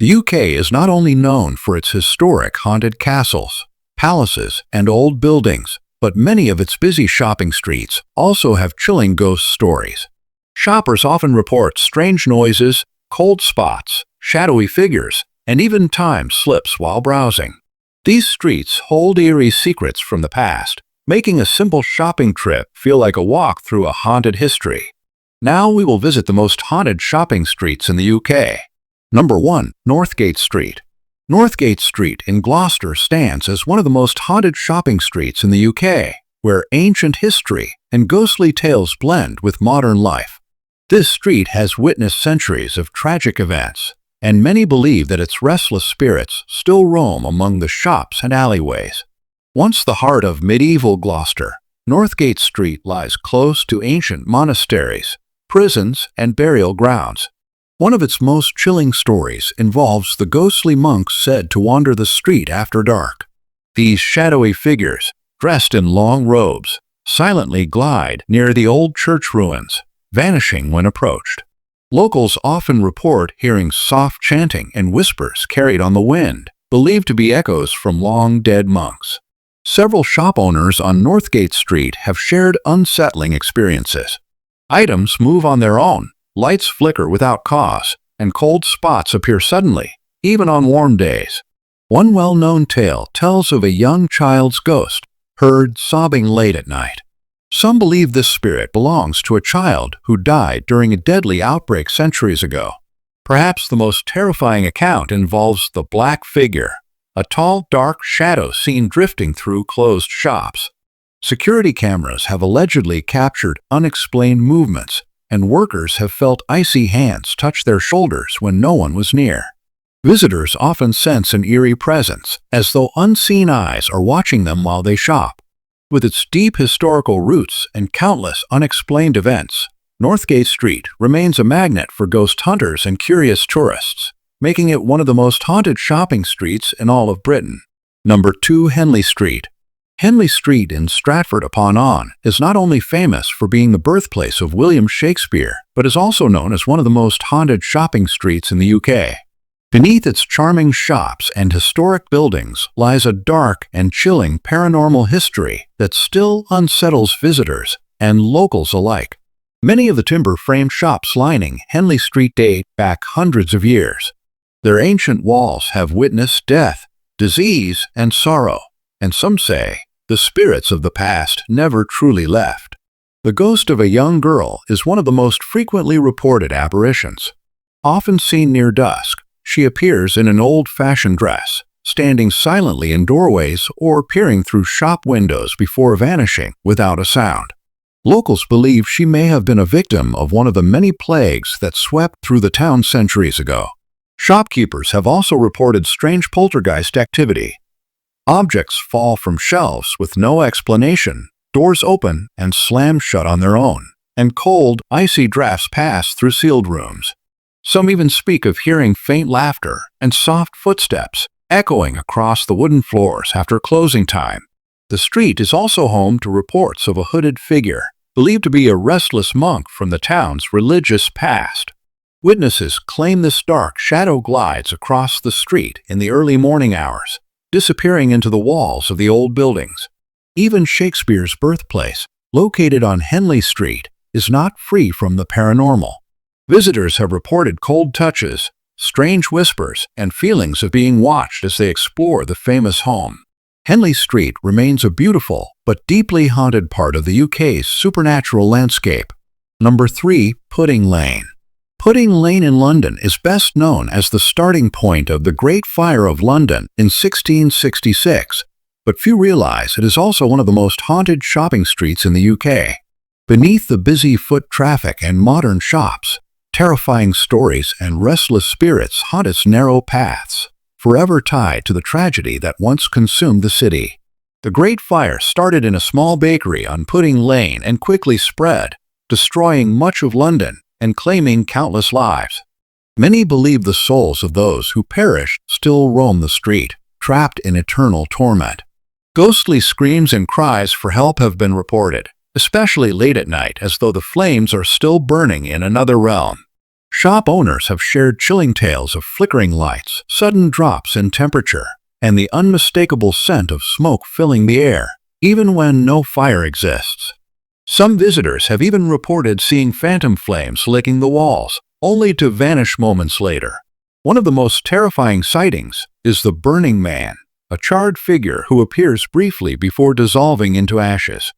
The UK is not only known for its historic haunted castles, palaces, and old buildings, but many of its busy shopping streets also have chilling ghost stories. Shoppers often report strange noises, cold spots, shadowy figures, and even time slips while browsing. These streets hold eerie secrets from the past, making a simple shopping trip feel like a walk through a haunted history. Now we will visit the most haunted shopping streets in the UK. Number 1. Northgate Street. Northgate Street in Gloucester stands as one of the most haunted shopping streets in the UK, where ancient history and ghostly tales blend with modern life. This street has witnessed centuries of tragic events, and many believe that its restless spirits still roam among the shops and alleyways. Once the heart of medieval Gloucester, Northgate Street lies close to ancient monasteries, prisons, and burial grounds. One of its most chilling stories involves the ghostly monks said to wander the street after dark. These shadowy figures, dressed in long robes, silently glide near the old church ruins, vanishing when approached. Locals often report hearing soft chanting and whispers carried on the wind, believed to be echoes from long-dead monks. Several shop owners on Northgate Street have shared unsettling experiences. Items move on their own, lights flicker without cause, and cold spots appear suddenly, even on warm days. One well-known tale tells of a young child's ghost, heard sobbing late at night. Some believe this spirit belongs to a child who died during a deadly outbreak centuries ago. Perhaps the most terrifying account involves the black figure, a tall, dark shadow seen drifting through closed shops. Security cameras have allegedly captured unexplained movements, and workers have felt icy hands touch their shoulders when no one was near. Visitors often sense an eerie presence, as though unseen eyes are watching them while they shop. With its deep historical roots and countless unexplained events, Northgate Street remains a magnet for ghost hunters and curious tourists, making it one of the most haunted shopping streets in all of Britain. Number 2. Henley Street. Henley Street in Stratford-upon-Avon is not only famous for being the birthplace of William Shakespeare, but is also known as one of the most haunted shopping streets in the UK. Beneath its charming shops and historic buildings lies a dark and chilling paranormal history that still unsettles visitors and locals alike. Many of the timber-framed shops lining Henley Street date back hundreds of years. Their ancient walls have witnessed death, disease, and sorrow, and some say the spirits of the past never truly left. The ghost of a young girl is one of the most frequently reported apparitions. Often seen near dusk, she appears in an old-fashioned dress, standing silently in doorways or peering through shop windows before vanishing without a sound. Locals believe she may have been a victim of one of the many plagues that swept through the town centuries ago. Shopkeepers have also reported strange poltergeist activity. Objects fall from shelves with no explanation, doors open and slam shut on their own, and cold, icy drafts pass through sealed rooms. Some even speak of hearing faint laughter and soft footsteps echoing across the wooden floors after closing time. The street is also home to reports of a hooded figure, believed to be a restless monk from the town's religious past. Witnesses claim this dark shadow glides across the street in the early morning hours, disappearing into the walls of the old buildings. Even Shakespeare's birthplace, located on Henley Street, is not free from the paranormal. Visitors have reported cold touches, strange whispers, and feelings of being watched as they explore the famous home. Henley Street remains a beautiful but deeply haunted part of the UK's supernatural landscape. Number 3. Pudding Lane. Pudding Lane in London is best known as the starting point of the Great Fire of London in 1666, but few realize it is also one of the most haunted shopping streets in the UK. Beneath the busy foot traffic and modern shops, terrifying stories and restless spirits haunt its narrow paths, forever tied to the tragedy that once consumed the city. The Great Fire started in a small bakery on Pudding Lane and quickly spread, destroying much of London and claiming countless lives. Many believe the souls of those who perished still roam the street, trapped in eternal torment. Ghostly screams and cries for help have been reported, especially late at night, as though the flames are still burning in another realm. Shop owners have shared chilling tales of flickering lights, sudden drops in temperature, and the unmistakable scent of smoke filling the air, even when no fire exists. Some visitors have even reported seeing phantom flames licking the walls, only to vanish moments later. One of the most terrifying sightings is the Burning Man, a charred figure who appears briefly before dissolving into ashes.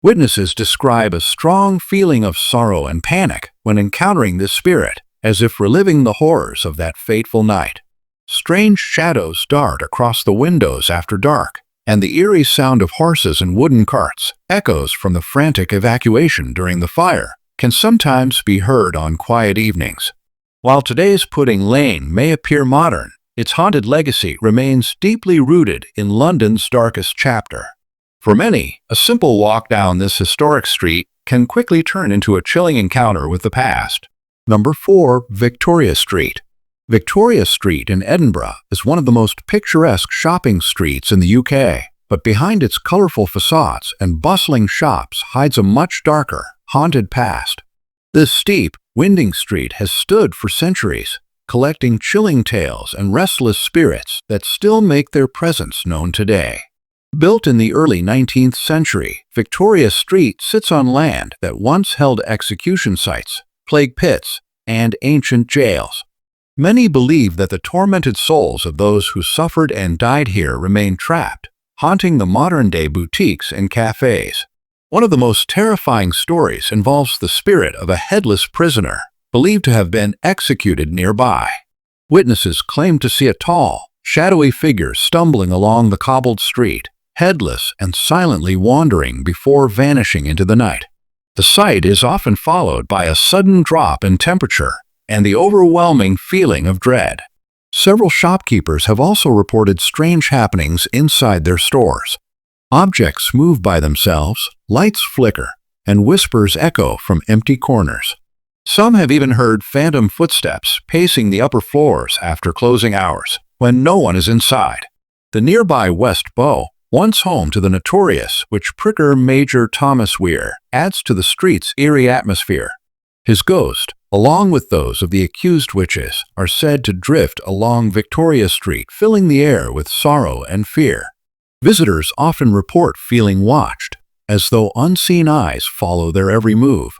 Witnesses describe a strong feeling of sorrow and panic when encountering this spirit, as if reliving the horrors of that fateful night. Strange shadows dart across the windows after dark, and the eerie sound of horses and wooden carts, echoes from the frantic evacuation during the fire, can sometimes be heard on quiet evenings. While today's Pudding Lane may appear modern, its haunted legacy remains deeply rooted in London's darkest chapter. For many, a simple walk down this historic street can quickly turn into a chilling encounter with the past. Number 4. Victoria Street. Victoria Street in Edinburgh is one of the most picturesque shopping streets in the UK, but behind its colorful facades and bustling shops hides a much darker, haunted past. This steep, winding street has stood for centuries, collecting chilling tales and restless spirits that still make their presence known today. Built in the early 19th century, Victoria Street sits on land that once held execution sites, plague pits, and ancient jails. Many believe that the tormented souls of those who suffered and died here remain trapped, haunting the modern-day boutiques and cafes. One of the most terrifying stories involves the spirit of a headless prisoner, believed to have been executed nearby. Witnesses claim to see a tall, shadowy figure stumbling along the cobbled street, headless and silently wandering before vanishing into the night. The sight is often followed by a sudden drop in temperature and the overwhelming feeling of dread. Several shopkeepers have also reported strange happenings inside their stores. Objects move by themselves, lights flicker, and whispers echo from empty corners. Some have even heard phantom footsteps pacing the upper floors after closing hours, when no one is inside. The nearby West Bow, once home to the notorious witch-pricker Major Thomas Weir, adds to the street's eerie atmosphere. His ghost, along with those of the accused witches, are said to drift along Victoria Street, filling the air with sorrow and fear. Visitors often report feeling watched, as though unseen eyes follow their every move.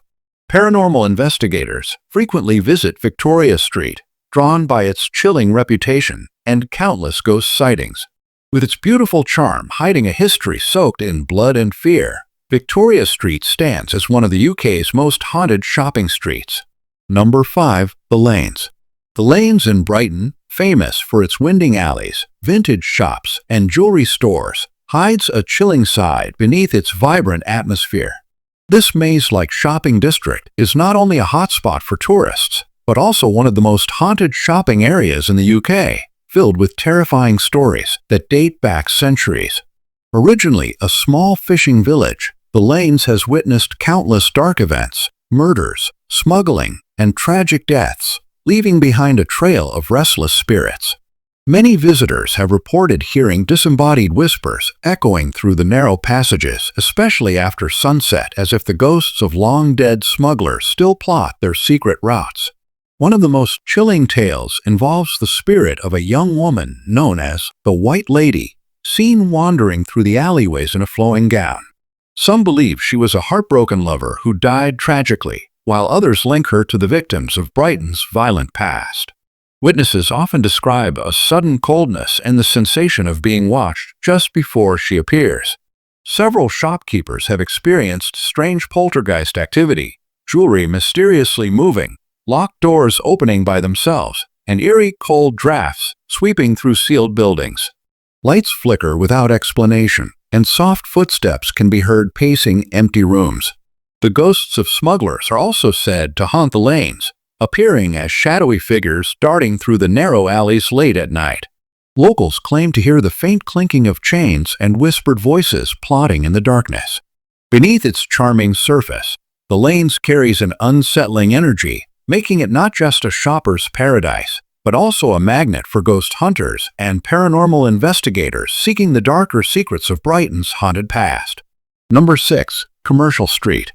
Paranormal investigators frequently visit Victoria Street, drawn by its chilling reputation and countless ghost sightings. With its beautiful charm hiding a history soaked in blood and fear, Victoria Street stands as one of the UK's most haunted shopping streets. Number 5. The Lanes. The Lanes in Brighton, famous for its winding alleys, vintage shops, and jewelry stores, hides a chilling side beneath its vibrant atmosphere. This maze-like shopping district is not only a hotspot for tourists, but also one of the most haunted shopping areas in the UK, filled with terrifying stories that date back centuries. Originally a small fishing village, the Lanes has witnessed countless dark events, murders, smuggling, and tragic deaths, leaving behind a trail of restless spirits. Many visitors have reported hearing disembodied whispers echoing through the narrow passages, especially after sunset, as if the ghosts of long-dead smugglers still plot their secret routes. One of the most chilling tales involves the spirit of a young woman known as the White Lady, seen wandering through the alleyways in a flowing gown. Some believe she was a heartbroken lover who died tragically, while others link her to the victims of Brighton's violent past. Witnesses often describe a sudden coldness and the sensation of being watched just before she appears. Several shopkeepers have experienced strange poltergeist activity, jewelry mysteriously moving, locked doors opening by themselves, and eerie cold drafts sweeping through sealed buildings. Lights flicker without explanation, and soft footsteps can be heard pacing empty rooms. The ghosts of smugglers are also said to haunt the lanes, appearing as shadowy figures darting through the narrow alleys late at night. Locals claim to hear the faint clinking of chains and whispered voices plotting in the darkness. Beneath its charming surface, the lanes carries an unsettling energy, making it not just a shopper's paradise, but also a magnet for ghost hunters and paranormal investigators seeking the darker secrets of Brighton's haunted past. Number 6. Commercial Street.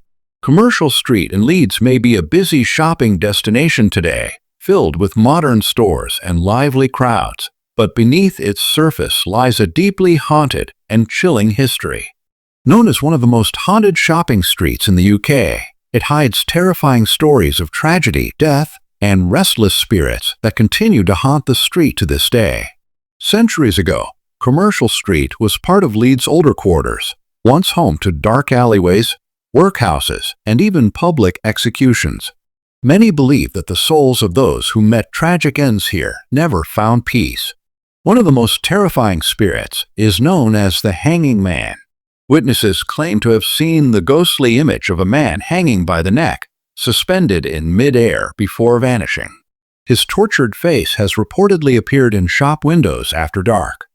Commercial Street in Leeds may be a busy shopping destination today, filled with modern stores and lively crowds, but beneath its surface lies a deeply haunted and chilling history. Known as one of the most haunted shopping streets in the UK, it hides terrifying stories of tragedy, death, and restless spirits that continue to haunt the street to this day. Centuries ago, Commercial Street was part of Leeds' older quarters, once home to dark alleyways, workhouses, and even public executions. Many believe that the souls of those who met tragic ends here never found peace. One of the most terrifying spirits is known as the Hanging Man. Witnesses claim to have seen the ghostly image of a man hanging by the neck, suspended in mid-air before vanishing. His tortured face has reportedly appeared in shop windows after dark.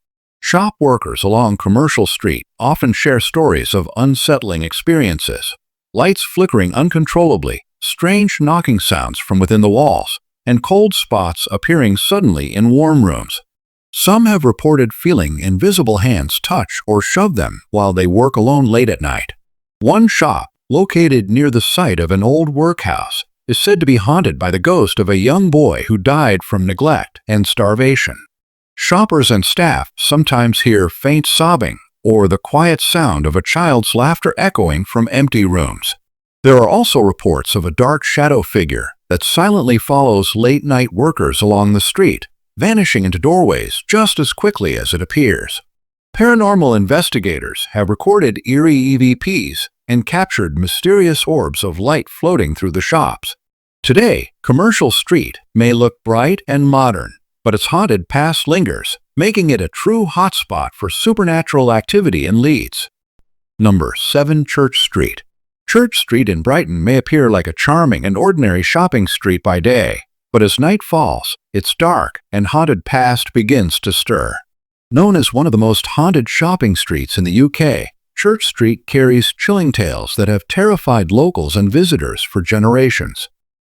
Shop workers along Commercial Street often share stories of unsettling experiences, lights flickering uncontrollably, strange knocking sounds from within the walls, and cold spots appearing suddenly in warm rooms. Some have reported feeling invisible hands touch or shove them while they work alone late at night. One shop, located near the site of an old workhouse, is said to be haunted by the ghost of a young boy who died from neglect and starvation. Shoppers and staff sometimes hear faint sobbing or the quiet sound of a child's laughter echoing from empty rooms. There are also reports of a dark shadow figure that silently follows late-night workers along the street, vanishing into doorways just as quickly as it appears. Paranormal investigators have recorded eerie EVPs and captured mysterious orbs of light floating through the shops. Today, Commercial Street may look bright and modern, but its haunted past lingers, making it a true hotspot for supernatural activity in Leeds. Number 7. Church Street. Church Street in Brighton may appear like a charming and ordinary shopping street by day, but as night falls, its dark and haunted past begins to stir. Known as one of the most haunted shopping streets in the UK, Church Street carries chilling tales that have terrified locals and visitors for generations.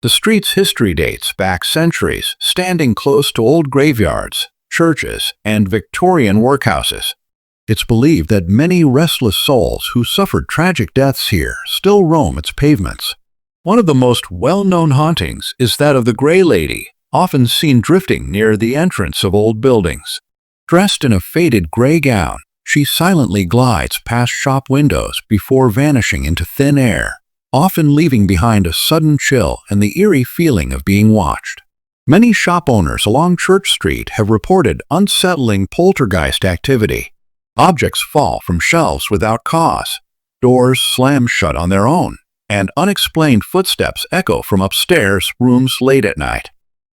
The street's history dates back centuries, standing close to old graveyards, churches, and Victorian workhouses. It's believed that many restless souls who suffered tragic deaths here still roam its pavements. One of the most well-known hauntings is that of the Grey Lady, often seen drifting near the entrance of old buildings. Dressed in a faded gray gown, she silently glides past shop windows before vanishing into thin air, often leaving behind a sudden chill and the eerie feeling of being watched. Many shop owners along Church Street have reported unsettling poltergeist activity. Objects fall from shelves without cause, doors slam shut on their own, and unexplained footsteps echo from upstairs rooms late at night.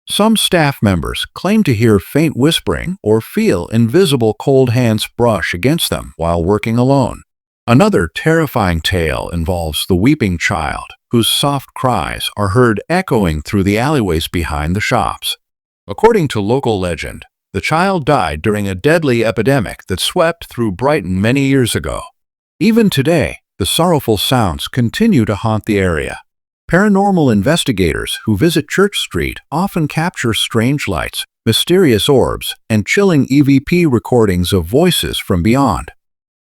Some staff members claim to hear faint whispering or feel invisible cold hands brush against them while working alone. Another terrifying tale involves the weeping child, whose soft cries are heard echoing through the alleyways behind the shops. According to local legend, the child died during a deadly epidemic that swept through Brighton many years ago. Even today, the sorrowful sounds continue to haunt the area. Paranormal investigators who visit Church Street often capture strange lights, mysterious orbs, and chilling EVP recordings of voices from beyond.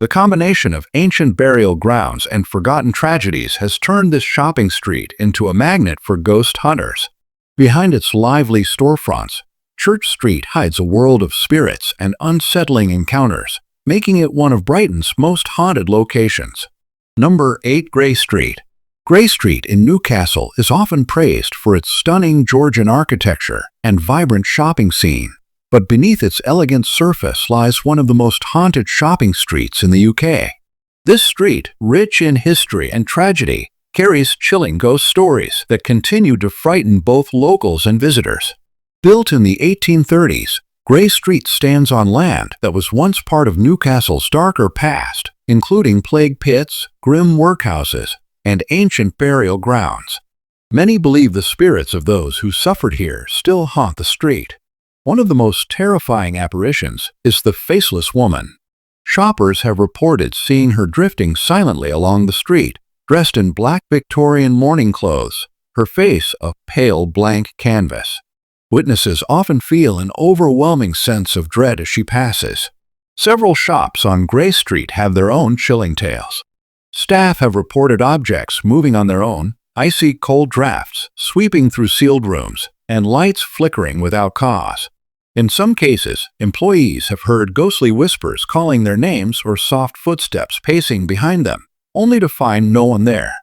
The combination of ancient burial grounds and forgotten tragedies has turned this shopping street into a magnet for ghost hunters. Behind its lively storefronts, Church Street hides a world of spirits and unsettling encounters, making it one of Brighton's most haunted locations. Number 8. Grey Street. Grey Street in Newcastle is often praised for its stunning Georgian architecture and vibrant shopping scene, but beneath its elegant surface lies one of the most haunted shopping streets in the UK. This street, rich in history and tragedy, carries chilling ghost stories that continue to frighten both locals and visitors. Built in the 1830s, Grey Street stands on land that was once part of Newcastle's darker past, including plague pits, grim workhouses, and ancient burial grounds. Many believe the spirits of those who suffered here still haunt the street. One of the most terrifying apparitions is the Faceless Woman. Shoppers have reported seeing her drifting silently along the street, dressed in black Victorian mourning clothes, her face a pale blank canvas. Witnesses often feel an overwhelming sense of dread as she passes. Several shops on Grey Street have their own chilling tales. Staff have reported objects moving on their own, icy cold drafts sweeping through sealed rooms, and lights flickering without cause. In some cases, employees have heard ghostly whispers calling their names or soft footsteps pacing behind them, only to find no one there.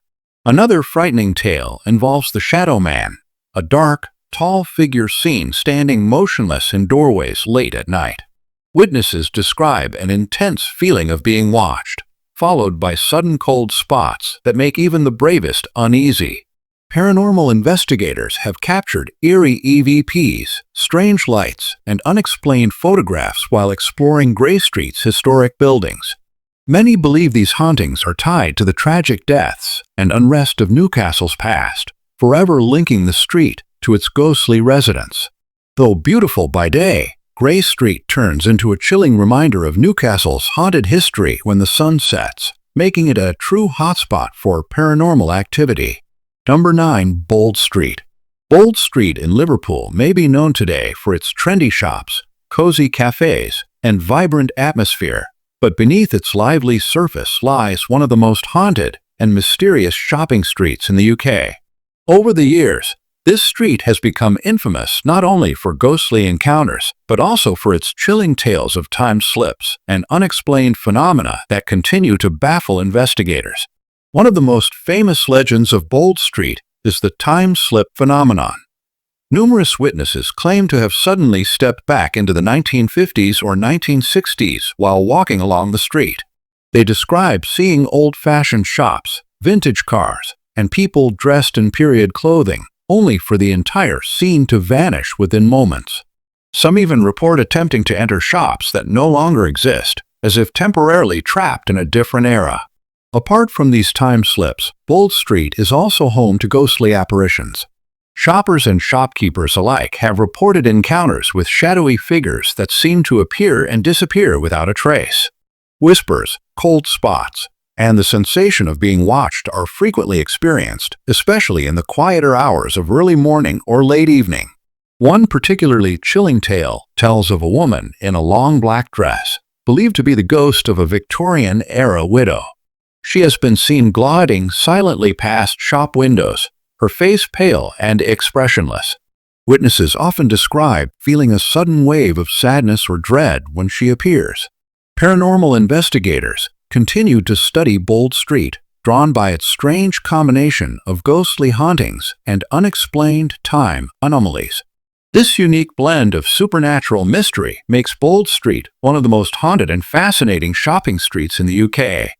Another frightening tale involves the Shadow Man, a dark, tall figure seen standing motionless in doorways late at night. Witnesses describe an intense feeling of being watched, followed by sudden cold spots that make even the bravest uneasy. Paranormal investigators have captured eerie EVPs, strange lights, and unexplained photographs while exploring Grey Street's historic buildings. Many believe these hauntings are tied to the tragic deaths and unrest of Newcastle's past, forever linking the street to its ghostly residents. Though beautiful by day, Grey Street turns into a chilling reminder of Newcastle's haunted history when the sun sets, making it a true hotspot for paranormal activity. Number 9. Bold Street. Bold Street in Liverpool may be known today for its trendy shops, cozy cafes, and vibrant atmosphere, but beneath its lively surface lies one of the most haunted and mysterious shopping streets in the UK. Over the years, this street has become infamous not only for ghostly encounters, but also for its chilling tales of time slips and unexplained phenomena that continue to baffle investigators. One of the most famous legends of Bold Street is the time slip phenomenon. Numerous witnesses claim to have suddenly stepped back into the 1950s or 1960s while walking along the street. They describe seeing old-fashioned shops, vintage cars, and people dressed in period clothing, only for the entire scene to vanish within moments. Some even report attempting to enter shops that no longer exist, as if temporarily trapped in a different era. Apart from these time slips, Bold Street is also home to ghostly apparitions. Shoppers and shopkeepers alike have reported encounters with shadowy figures that seem to appear and disappear without a trace. Whispers, cold spots, and the sensation of being watched are frequently experienced, especially in the quieter hours of early morning or late evening. One particularly chilling tale tells of a woman in a long black dress, believed to be the ghost of a Victorian-era widow. She has been seen gliding silently past shop windows, her face pale and expressionless. Witnesses often describe feeling a sudden wave of sadness or dread when she appears. Paranormal investigators continue to study Bold Street, drawn by its strange combination of ghostly hauntings and unexplained time anomalies. This unique blend of supernatural mystery makes Bold Street one of the most haunted and fascinating shopping streets in the UK.